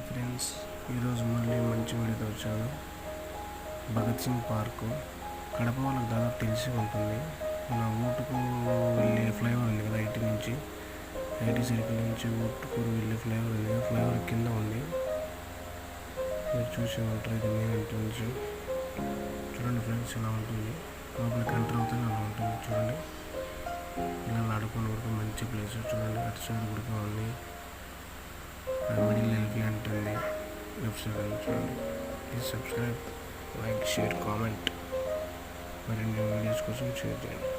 Friends, ఈరోజు మళ్ళీ మంచి వీడియోతో వచ్చాను. భగత్ సింగ్ పార్కు కడప వాళ్ళకి దాదాపు తెలిసి ఉంటుంది. మన ఊటుకు వెళ్ళే ఫ్లైఓవర్ ఉంది కదా, ఐటీ నుంచి ఐటీ సర్కిల్ నుంచి ఊటుకూరు వెళ్ళే ఫ్లైఓవర్ ఉంది కదా, ఫ్లైఓవర్ కింద ఉంది. మీరు చూసే ఉంటారు. ఇది మెయిన్ ఎంట్రన్స్. చూడండి ఫ్రెండ్స్, ఇలా ఉంటుంది. లోపలికి ఎంటర్ అవుతుంది, అలా ఉంటుంది. చూడండి, ఇలా ఆడుకునే వరకు మంచి ప్లేస్. చూడండి, అటు సైడ్ కూడా ఉంది. మిడిల్ ఎలిఫెంట్ ఉంది, లెఫ్ట్ సైడ్ ఉంది. చూడండి, please subscribe, like, share, comment. మరిన్ని వీడియోస్ కోసం షేర్ చేయండి.